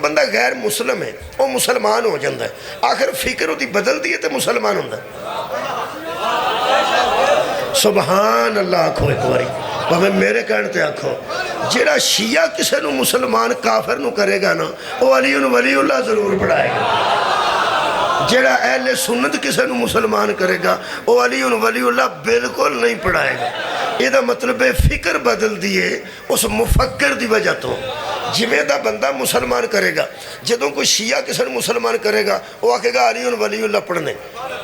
بندہ غیر مسلم ہے وہ مسلمان ہو جاتا ہے، آخر فکر وہ بدل دی ہے تو مسلمان ہوتا ہے۔ سبحان اللہ آکھو ایک باری، بھاوے میرے کہنے آکھو، جیڑا شیعہ کسے نو مسلمان کافر نو کرے گا نا وہ علی ولی اللہ ضرور پڑھائے گا، جیڑا اہل سنت کسے نو مسلمان کرے گا وہ علی ولی اللہ بالکل نہیں پڑھائے گا۔ یہ دا مطلب ہے فکر بدل دیئے اس مفکر دی وجہ تو، جویں دا بندہ مسلمان کرے گا، جدوں کوئی شیعہ کسے نو مسلمان کرے گا وہ آکھے گا علی ولی اللہ پڑھنے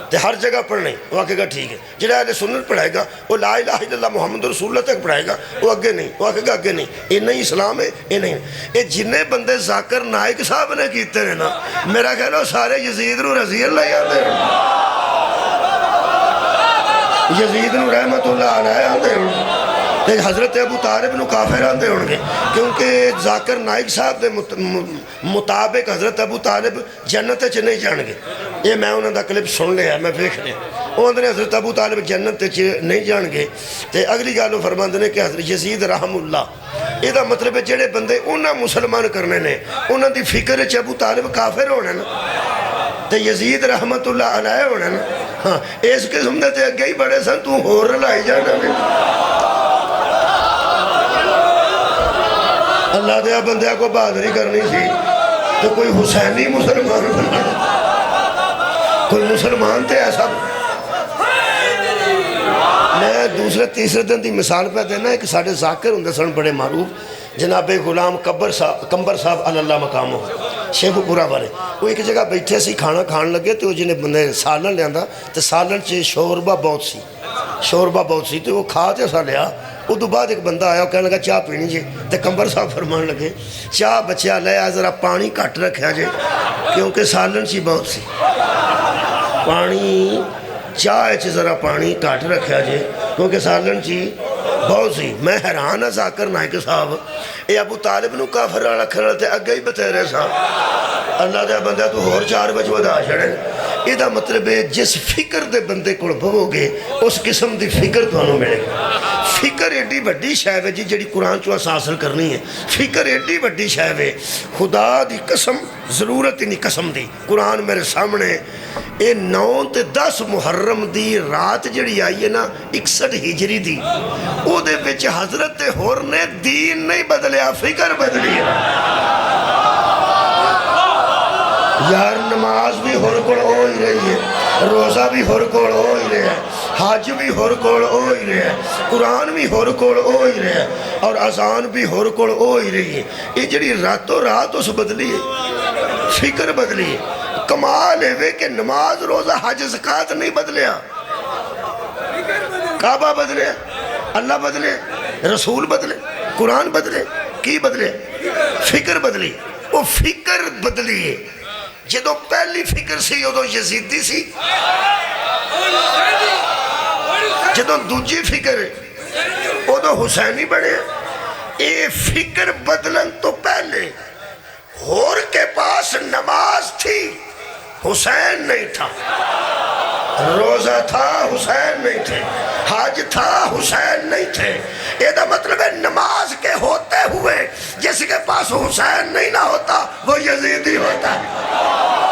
تے ہر جگہ پڑھنے، وہ آکھے گا ٹھیک ہے۔ جڑا اہل سنت پڑھائے گا وہ لا الہ الا اللہ محمد رسول اللہ تک پڑھائے گا، وہ اگے نہیں، وہ آکھے گا اگے نہیں، یہ نہیں اسلام ہے، یہ نہیں۔ یہ جنہیں بندے ذاکر نائک صاحب نے کیتے ہیں نا، میرا خیال ہے سارے یزید نو رضی اللہ آتے ہیں، یزید نو رحمت اللہ علیہ آتے ہیں، حضرت ابو طالب نو کافر آتے ہوں گے، کیونکہ ذاکر نائک صاحب دے مطابق حضرت ابو طالب جنت چ نہیں جان گے۔ یہ میں انہوں دا کلپ سن لیا، میں دیکھ لیا، وہ اندر حضرت ابو طالب جنت چ نہیں جان گے۔ تے اگلی گالوں فرماندے نے کہ حضرت یزید رحم اللہ، یہ دا مطلب ہے جڑے بندے انہاں مسلمان کرنے نے انہاں دی فکر چ ابو طالب کافر ہونے نا تے یزید رحمت اللہ علیہ ہونے نا، ہاں اس قسم دے تے اگے ہی بڑے سن، تو ہور لائی جانا بھی۔ اللہ دیا بندیاں کو بہادری کرنی تھی تو کوئی حسینی مسلمان بنا، کوئی مسلمان تے ایسا۔ میں دوسرے تیسرے دن دی مثال پہ دینا ہے کہ ساڑھے ذاکر ہوں سن بڑے معروف، جناب غلام کمبر صاحب اللہ مقام ہو شیخ پورا والے، وہ ایک جگہ بیٹھے سی کھانا کھان لگے تو جنہیں بندے سالن لیا تو سالن چ شوربہ بہت سی تو وہ کھا تے سا لیا۔ ادو بعد ایک بندہ آیا، وہ کہنے لگا چاہ پینی جے، تے کمبر صاحب فرمان لگے چاہ بچیا لے آ ذرا پانی کٹ رکھیا جے کیونکہ سالن چی بہت سی، پانی چاہ چی ذرا پانی کٹ رکھیا جے کیونکہ سالن چی بہت سی۔ میں حیران ہے ذاکر نائک صاحب، اے ابو طالب نو کافر رکھنے والے اگے ہی بتیرے صاحب، اللہ دے بندہ تو ہور 4 بج ودا چھڑے۔ یہ دا مطلب ہے جس فکر دے بندے کو بھو گے اس قسم دی فکر تو انہوں ملے گا۔ فکر ایڈی بڑی شے ہے جی قرآن چو حاصل کرنی ہے، فکر ایڈی بڑی شے ہے، خدا دی قسم ضرورت نہیں قسم دی۔ قرآن میرے سامنے اے 9 تے 10 محرم دی رات جڑی آئی ہے نا 61 ہجری دی، او دے وچ حضرت ہور نے دین نہیں بدلیا، فکر بدلی ہے۔ یار نماز بھی ہور کوڑ ہو ہی رہی ہے، روزہ بھی ہور کوڑ ہو ہی رہا ہے، حج بھی ہور کوڑ ہو ہی رہا ہے، قرآن بھی ہور کوڑ ہو ہی رہا ہے، اور اذان بھی ہور کوڑ ہو ہی رہی ہے۔ یہ جڑی راتوں رات اس بدلی ہے، فکر بدلی ہے۔ کمال ہے کہ نماز روزہ حج زکاة نہیں بدلیا، کعبہ بدلے، اللہ بدلے، رسول بدلے، قرآن بدلے، کی بدلے؟ فکر بدلی۔ وہ فکر بدلی ہے۔ جدو پہلی فکر سی ادو یزیدی سی، جدو دوجی فکر ادو حسینی بڑے۔ یہ فکر بدلن تو پہلے ہور کے پاس نماز تھی، حسین نہیں تھا، روزہ تھا، حسین نہیں تھے، حج تھا، حسین نہیں تھے۔ یہ دا مطلب ہے نماز کے ہوتے ہوئے جس کے پاس حسین نہیں نہ ہوتا وہ یزیدی ہوتا ہے۔